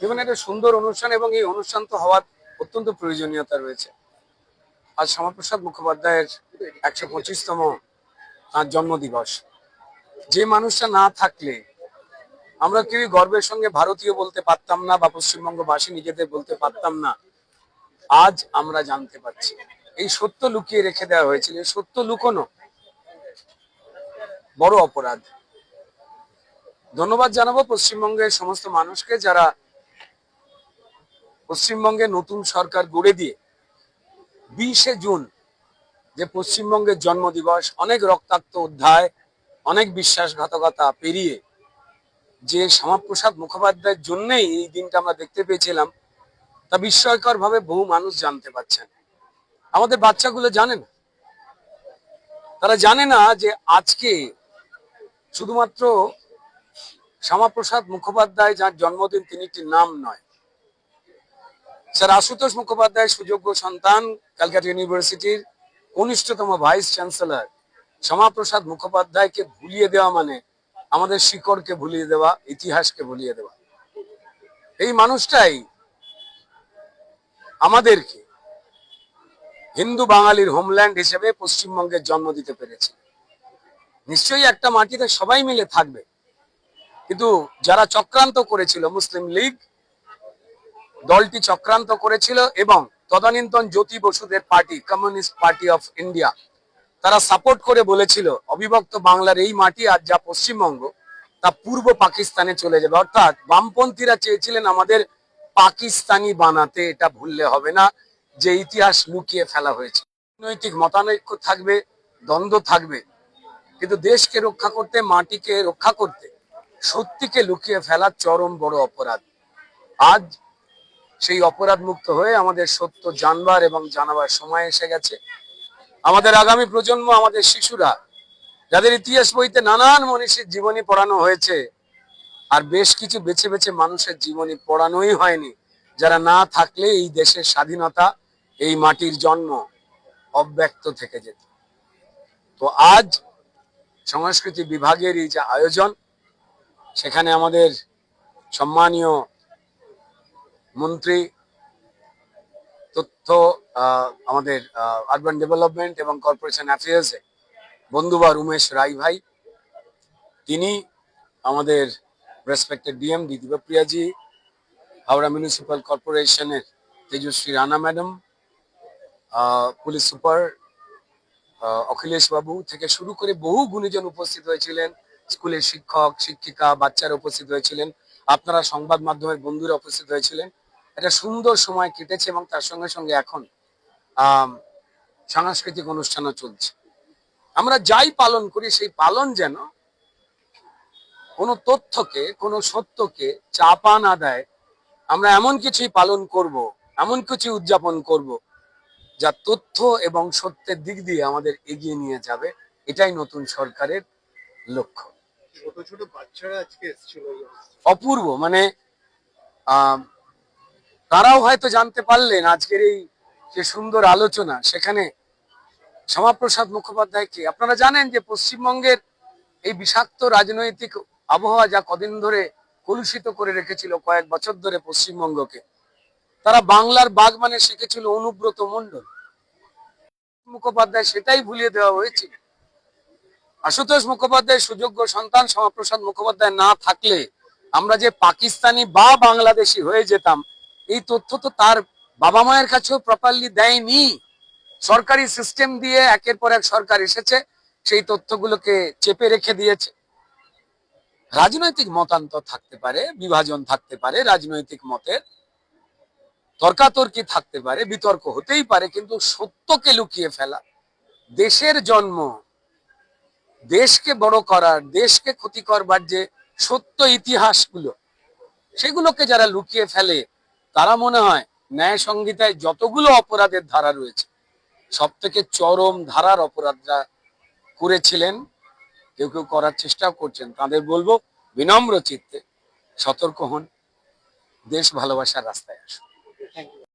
দেখুন, একটা সুন্দর অনুষ্ঠান এবং এই অনুষ্ঠান তো হওয়ার অত্যন্ত প্রয়োজনীয়তা রয়েছে। আজ শ্যামাপ্রসাদ মুখোপাধ্যায়ের ১২৫তম তাঁর জন্মদিবস। যে মানুষটা না থাকলে আমরা কেউই গর্বের সঙ্গে ভারতীয় বলতে পারতাম না বা পশ্চিমবঙ্গবাসী নিজেদের বলতে পারতাম না। আজ আমরা জানতে পারছি এই সত্য লুকিয়ে রেখে দেওয়া হয়েছিল। এই সত্য লুকোনো বড় অপরাধ। ধন্যবাদ জানাবো পশ্চিমবঙ্গের সমস্ত মানুষকে, যারা পশ্চিমবঙ্গে নতুন সরকার গড়ে দিয়ে 20শে জুন যে পশ্চিমবঙ্গের জন্মদিবস, অনেক রক্তাক্ত অধ্যায়, অনেক বিশ্বাসঘাতকতা পেরিয়ে যে শ্যামাপ্রসাদ মুখোপাধ্যায়ের জন্যই এই দিনটা আমরা দেখতে পেয়েছিলাম, তা বিস্ময়কর ভাবে বহু মানুষ জানতে পারছেন। আমাদের বাচ্চাগুলো জানে না। তারা জানে না যে আজকে শুধুমাত্র শ্যামাপ্রসাদ মুখোপাধ্যায় যার জন্মদিন, তিনি একটি নাম নয়। স্যার আশুতোষ মুখোপাধ্যায় সুযোগ্য সন্তান, ক্যালকাটা ইউনিভার্সিটির কনিষ্ঠতম ভাইস চ্যান্সেলর শ্যামাপ্রসাদ মুখোপাধ্যায়কে ভুলিয়ে দেওয়া মানে আমাদের শিকড়কে ভুলিয়ে দেওয়া, ইতিহাসকে ভুলিয়ে দেওয়া। এই মানুষটাই আমাদেরকে হিন্দু বাঙালির হোমল্যান্ড হিসেবে পশ্চিমবঙ্গের জন্ম দিতে পেরেছে। নিশ্চয়ই একটা মাটিতে সবাই মিলে থাকবে, কিন্তু যারা চক্রান্ত করেছিল, মুসলিম লীগ দলটি চক্রান্ত করেছিল এবং তদানীন্তন জ্যোতি বসুদের পার্টি, কমিউনিস্ট পার্টি অফ ইন্ডিয়া, তারা সাপোর্ট করে বলেছিল অবিভক্ত বাংলার এই মাটি আজ যা পশ্চিমবঙ্গ তা পূর্ব পাকিস্তানে চলে যাবে। অর্থাৎ বামপন্থীরা চেয়েছিলেন আমাদের পাকিস্তানি বানাতে। এটা ভুললে হবে না যে ইতিহাস লুকিয়ে ফেলা হয়েছে। রাজনৈতিক মতানৈক্য থাকবে, দ্বন্দ্ব থাকবে, কিন্তু দেশকে রক্ষা করতে, মাটিকে রক্ষা করতে সত্যিকে লুকিয়ে ফেলা চরম বড় অপরাধ। আজ সেই অপরাধ মুক্ত হয়ে আমাদের সত্য জানবার এবং জানাবার সময় এসে গেছে। আমাদের আগামী প্রজন্ম, আমাদের শিশুরা, যাদের ইতিহাস বইতে নানান মনীষীর জীবনী পড়ানো হয়েছে, আর বেশ কিছু বেছে বেছে মানুষের জীবনী পড়ানোই হয়নি, যারা না থাকলে এই দেশের স্বাধীনতা, এই মাটির জন্ম অব্যক্ত থেকে যেত। তো আজ সংস্কৃতি বিভাগের এই যে আয়োজন, সেখানে আমাদের সম্মানীয় মন্ত্রী তথ্য, আমাদের আরবান ডেভেলপমেন্ট এবং কর্পোরেশন অ্যাফেয়ার্সে বন্ধুবার উমেশ রায় ভাই, তিনি, আমাদের রেসপেক্টেড ডিএমডি দিব্যপ্রিয়াজি, হাওড়া মিউনিসিপ্যাল কর্পোরেশনের Tejaswi Rana madam, police super Akhilesh বাবু থেকে শুরু করে বহু গুণীজন উপস্থিত হয়েছিলেন। স্কুলের শিক্ষক শিক্ষিকা, বাচ্চারা উপস্থিত হয়েছিলেন। আপনারা সংবাদ মাধ্যমের বন্ধুরা উপস্থিত হয়েছিলেন। একটা সুন্দর সময় কেটেছে এবং তার সঙ্গে সঙ্গে এখন সাংস্কৃতিক অনুষ্ঠানও চলছে। আমরা যাই পালন করি, সেই পালন যেন কোনো তথ্যকে, কোনো সত্যকে চাপা না দেয়। আমরা এমন কিছুই পালন করব, এমন কিছু উদযাপন করব যা তথ্য এবং সত্যের দিক দিয়ে আমাদের এগিয়ে নিয়ে যাবে। এটাই নতুন সরকারের লক্ষ্য। ছোট ছোট বাচ্চারা আজকে এসেছিল, অপূর্ব। মানে তারাও হয়তো জানতে পারলেন আজকের এই যে সুন্দর আলোচনা, সেখানে শ্যামাপ্রসাদ মুখোপাধ্যায়কে, আপনারা জানেন যে পশ্চিমবঙ্গের এই বিষাক্ত রাজনৈতিক আবহাওয়া যা কদিন ধরে কলুষিত করে রেখেছিল, কয়েক বছর ধরে পশ্চিমবঙ্গকে, তারা বাংলার বাঘ মানে শিখেছিল অনুব্রত মণ্ডল। মুখোপাধ্যায় সেটাই ভুলিয়ে দেওয়া হয়েছিল। আশুতোষ মুখোপাধ্যায় সুযোগ্য সন্তান, শ্যামাপ্রসাদ মুখোপাধ্যায় না থাকলে আমরা যে পাকিস্তানি বা বাংলাদেশি হয়ে যেতাম, এই তথ্য তো তার বাবা মায়ের কাছেও প্রপারলি দেয়নি। সরকারি সিস্টেম দিয়ে একের পর এক সরকার এসেছে, সেই তথ্যগুলোকে চেপে রেখে দিয়েছে। রাজনৈতিক মতান্তর থাকতে পারে, বিভাজন থাকতে পারে, রাজনৈতিক মতের তর্কাতর্কি থাকতে পারে, বিতর্ক হতেই পারে, কিন্তু সত্যকে লুকিয়ে ফেলা, দেশের জন্ম, দেশকে বড় করার, দেশকে ক্ষতি করবার যে সত্য ইতিহাসগুলো, সেগুলোকে যারা লুকিয়ে ফেলে, তারা মনে হয় ন্যায় সংহিতায় যতগুলো অপরাধের ধারা রয়েছে, সব থেকে চরম ধারার অপরাধরা করেছিলেন, কেউ কেউ করার চেষ্টাও করছেন। তাদের বলবো বিনম্র চিত্তে সতর্ক হন, দেশ ভালোবাসার রাস্তায় আসুন। Thank you.